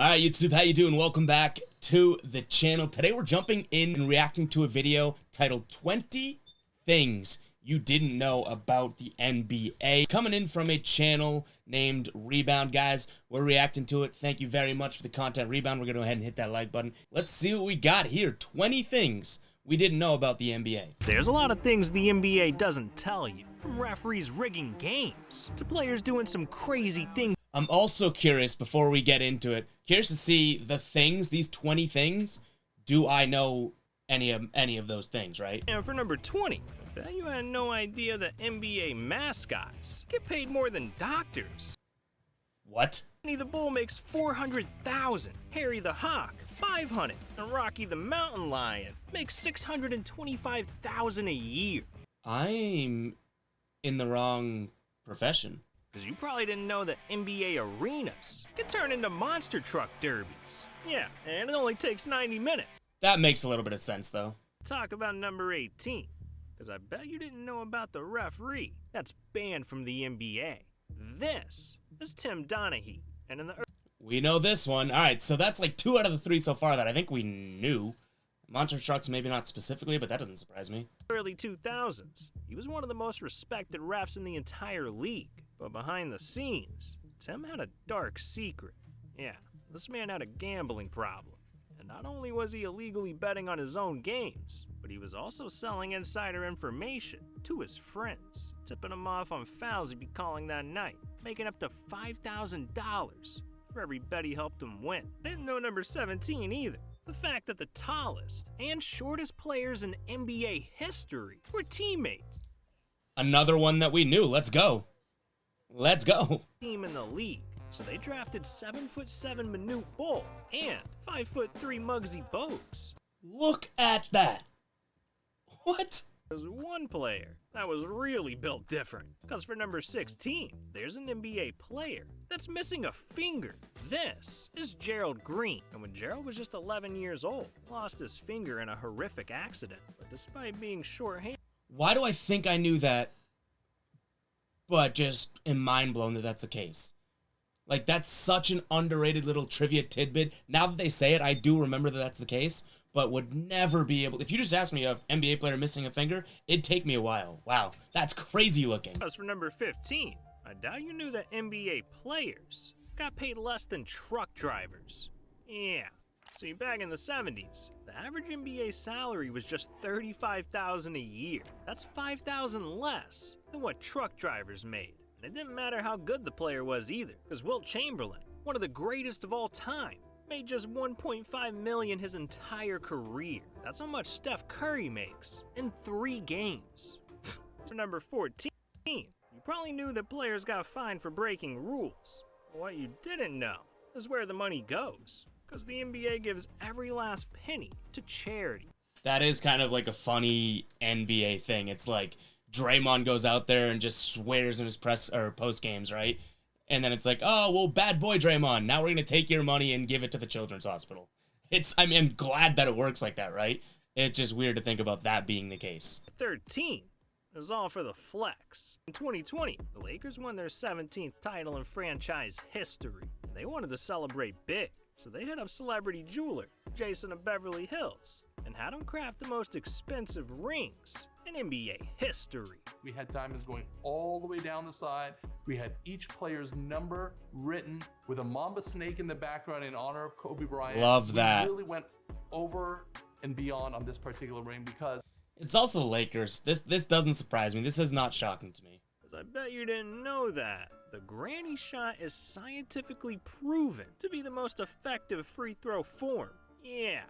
Alright YouTube, how you doing? Welcome back to the channel. Today we're jumping in and reacting to a video titled 20 Things You Didn't Know About the NBA. It's coming in from a channel named Rebound, guys. We're reacting to it. Thank you very much for the content, Rebound. We're going to go ahead and hit that like button. Let's see what we got here. 20 things we didn't know about the NBA. There's a lot of things the NBA doesn't tell you. From referees rigging games to players doing some crazy things. I'm also curious, before we get into it, curious to see the things, these 20 things. Do I know any of those things, right? And for number 20, I bet you had no idea that NBA mascots get paid more than doctors. What? Benny the Bull makes $400,000, Harry the Hawk $500, and Rocky the Mountain Lion makes $625,000 a year. I'm in the wrong profession. Because you probably didn't know that NBA arenas can turn into monster truck derbies. Yeah, and it only takes 90 minutes. That makes a little bit of sense, though. Talk about number 18. Because I bet you didn't know about the referee that's banned from the NBA. This is Tim Donaghy. And in the we know this one. All right, so that's like 2 out of the 3 so far that I think we knew. Monster trucks, maybe not specifically, but that doesn't surprise me. early 2000s, he was one of the most respected refs in the entire league. But behind the scenes, Tim had a dark secret. Yeah, this man had a gambling problem. And not only was he illegally betting on his own games, but he was also selling insider information to his friends, tipping them off on fouls he'd be calling that night, making up to $5,000 for every bet he helped him win. Didn't know number 17 either. The fact that the tallest and shortest players in NBA history were teammates. Another one that we knew. Let's go. Let's go. Team in the league. So they drafted 7'7" Manute Bol and 5'3" Muggsy Bogues. Look at that. What? There's one player that was really built different. Because for number 16, there's an NBA player that's missing a finger. This is Gerald Green. And when Gerald was just 11 years old, lost his finger in a horrific accident. But despite being short-handed... Why do I think I knew that, but just am mind blown that that's the case? Like, that's such an underrated little trivia tidbit. Now that they say it, I do remember that that's the case, but would never be able... If you just asked me an NBA player missing a finger, it'd take me a while. Wow, that's crazy looking. As for number 15, I doubt you knew that NBA players got paid less than truck drivers. Yeah. See, back in the 70s, the average NBA salary was just $35,000 a year. That's $5,000 less than what truck drivers made. And it didn't matter how good the player was either, because Wilt Chamberlain, one of the greatest of all time, made just $1.5 million his entire career. That's how much Steph Curry makes in 3 games. For number 14, you probably knew that players got fined for breaking rules. What you didn't know is where the money goes. Because the NBA gives every last penny to charity. That is kind of like a funny NBA thing. It's like Draymond goes out there and just swears in his press or post games, right? And then it's like, oh, well, bad boy Draymond. Now we're going to take your money and give it to the children's hospital. I mean, I'm glad that it works like that, right? It's just weird to think about that being the case. 13 is all for the flex. In 2020, the Lakers won their 17th title in franchise history. They wanted to celebrate big. So they hit up celebrity jeweler Jason of Beverly Hills and had him craft the most expensive rings in NBA history. We had diamonds going all the way down the side. We had each player's number written with a mamba snake in the background in honor of Kobe Bryant. Love that. We really went over and beyond on this particular ring because... It's also the Lakers. This doesn't surprise me. This is not shocking to me. I bet you didn't know that. The granny shot is scientifically proven to be the most effective free throw form. Yeah,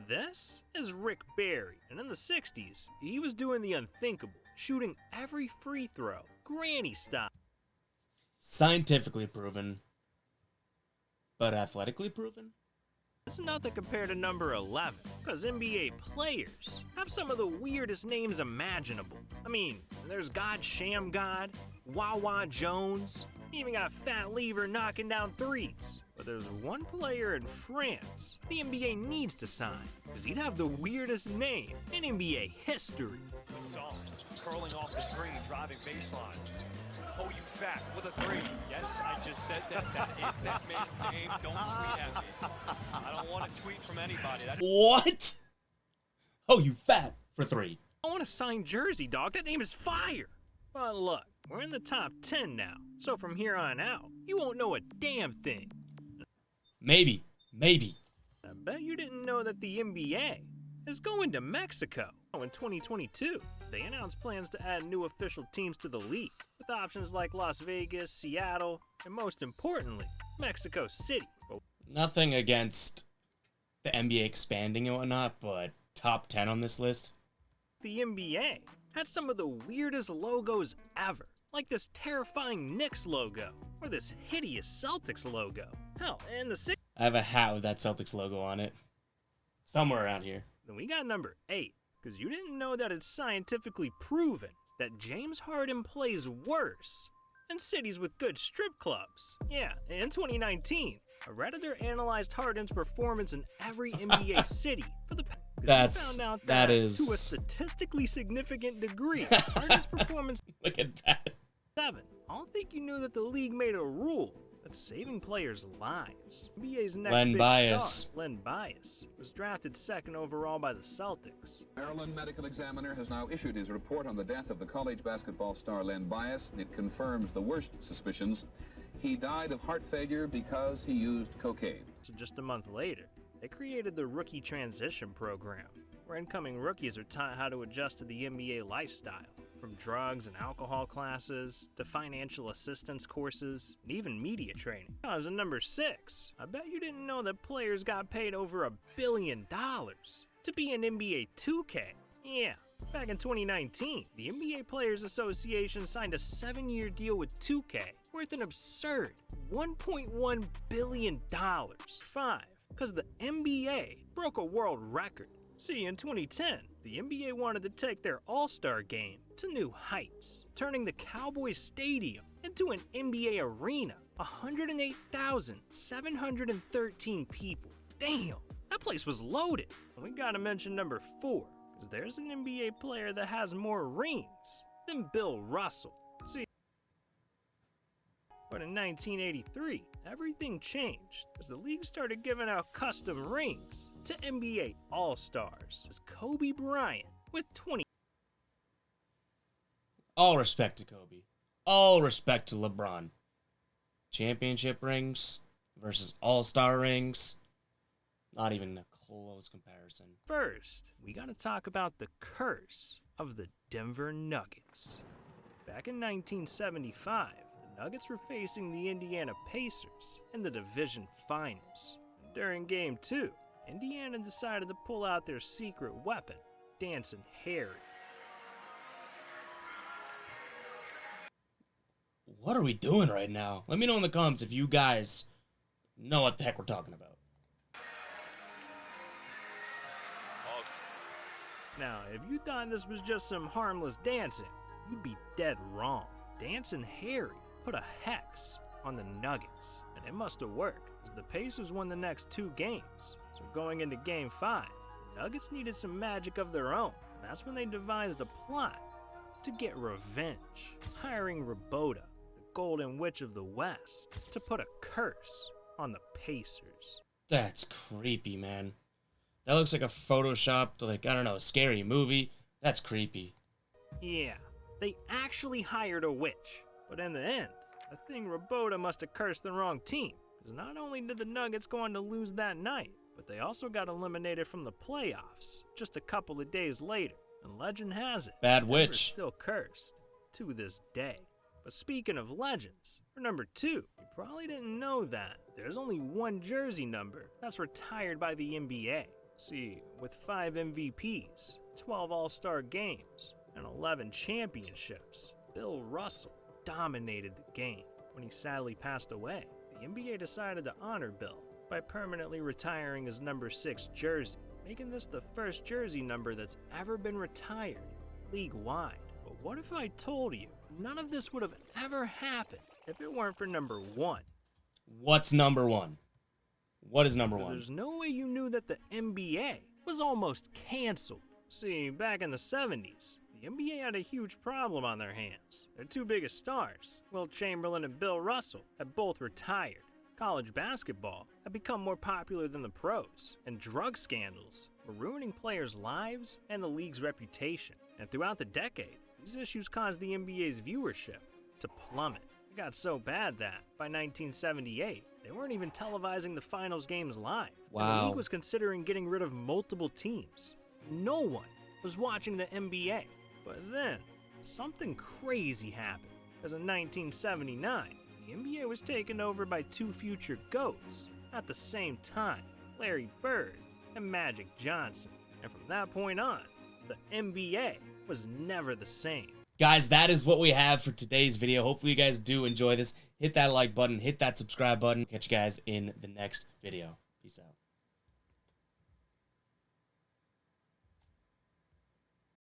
this is Rick Barry, and in the 60s, he was doing the unthinkable, shooting every free throw, granny style. Scientifically proven, but athletically proven? It's nothing compared to number 11, because NBA players have some of the weirdest names imaginable. I mean, there's God Sham God, Wawa Jones, even got Fat Lever knocking down threes. But there's one player in France the NBA needs to sign, because he'd have the weirdest name in NBA history. Gasol curling off the screen, driving baseline. Oh, you fat with a 3. Yes, I just said that. That is that man's name. Don't tweet at me. tweet from anybody. What? Oh, you fat for 3. I want a signed jersey, dog. That name is fire. But look, we're in the top 10 now, so from here on out, you won't know a damn thing. Maybe. I bet you didn't know that the NBA is going to Mexico. In 2022, they announced plans to add new official teams to the league, with options like Las Vegas, Seattle, and most importantly, Mexico City. Nothing against the NBA expanding and whatnot, but top 10 on this list? The NBA had some of the weirdest logos ever, like this terrifying Knicks logo, or this hideous Celtics logo. Hell, and the I have a hat with that Celtics logo on it. Somewhere around here. Then we got number 8, because you didn't know that it's scientifically proven that James Harden plays worse in cities with good strip clubs. Yeah, in 2019, a Redditor analyzed Harden's performance in every NBA city for the found out that is to a statistically significant degree, Harden's performance. Look at that. 7. I don't think you knew that the league made a rule that's saving players' lives. NBA's next Len big Bias. star, Len Bias, was drafted 2nd overall by the Celtics. Maryland medical examiner has now issued his report on the death of the college basketball star Len Bias. It confirms the worst suspicions. He died of heart failure because he used cocaine. So just a month later, they created the Rookie Transition Program, where incoming rookies are taught how to adjust to the NBA lifestyle, from drugs and alcohol classes to financial assistance courses and even media training. As a number 6, I bet you didn't know that players got paid over $1 billion to be in NBA 2K. Yeah, back in 2019, the NBA Players Association signed a 7-year deal with 2K worth an absurd $1.1 billion. 5, because the NBA broke a world record. See, in 2010, the NBA wanted to take their All-Star game to new heights, turning the Cowboys Stadium into an NBA arena. 108,713 people. Damn, that place was loaded. And we gotta mention number 4, because there's an NBA player that has more rings than Bill Russell. See, but in 1983, everything changed as the league started giving out custom rings to NBA All-Stars. As Kobe Bryant with 20. All respect to Kobe. All respect to LeBron. Championship rings versus All-Star rings. Not even a close comparison. First, we gotta talk about the curse of the Denver Nuggets. Back in 1975, the Nuggets were facing the Indiana Pacers in the division finals. During Game 2, Indiana decided to pull out their secret weapon, Dancing Harry. What are we doing right now? Let me know in the comments if you guys know what the heck we're talking about. Now, if you thought this was just some harmless dancing, you'd be dead wrong. Dancing Harry put a hex on the Nuggets, and it must have worked, as the Pacers won the next 2 games. So going into Game 5, the Nuggets needed some magic of their own, and that's when they devised a plot to get revenge, hiring Rabota, the Golden Witch of the West, to put a curse on the Pacers. That's creepy, man. That looks like a photoshopped, like, I don't know, a scary movie. That's creepy. Yeah, they actually hired a witch, but in the end, I think Rabota must have cursed the wrong team, because not only did the Nuggets go on to lose that night, but they also got eliminated from the playoffs just a couple of days later, and legend has it, Bad Denver's witch. still cursed to this day. But speaking of legends, for number 2, you probably didn't know that there's only one jersey number that's retired by the NBA. See, with 5 MVPs, 12 All-Star games, and 11 championships, Bill Russell dominated the game. When he sadly passed away, the NBA decided to honor Bill by permanently retiring his number 6 jersey, making this the first jersey number that's ever been retired league-wide. But what if I told you none of this would have ever happened if it weren't for number 1? What's number 1? What is number 1? There's no way you knew that the NBA was almost canceled. See, back in the 70s, the NBA had a huge problem on their hands. Their 2 biggest stars, Wilt Chamberlain and Bill Russell, had both retired. College basketball had become more popular than the pros, and drug scandals were ruining players' lives and the league's reputation. And throughout the decade, these issues caused the NBA's viewership to plummet. It got so bad that, by 1978, they weren't even televising the finals games live. Wow. And the league was considering getting rid of multiple teams. No one was watching the NBA. But then, something crazy happened. Because in 1979, the NBA was taken over by two future GOATs at the same time, Larry Bird and Magic Johnson. And from that point on, the NBA was never the same. Guys, that is what we have for today's video. Hopefully you guys do enjoy this. Hit that like button, hit that subscribe button. Catch you guys in the next video. Peace out.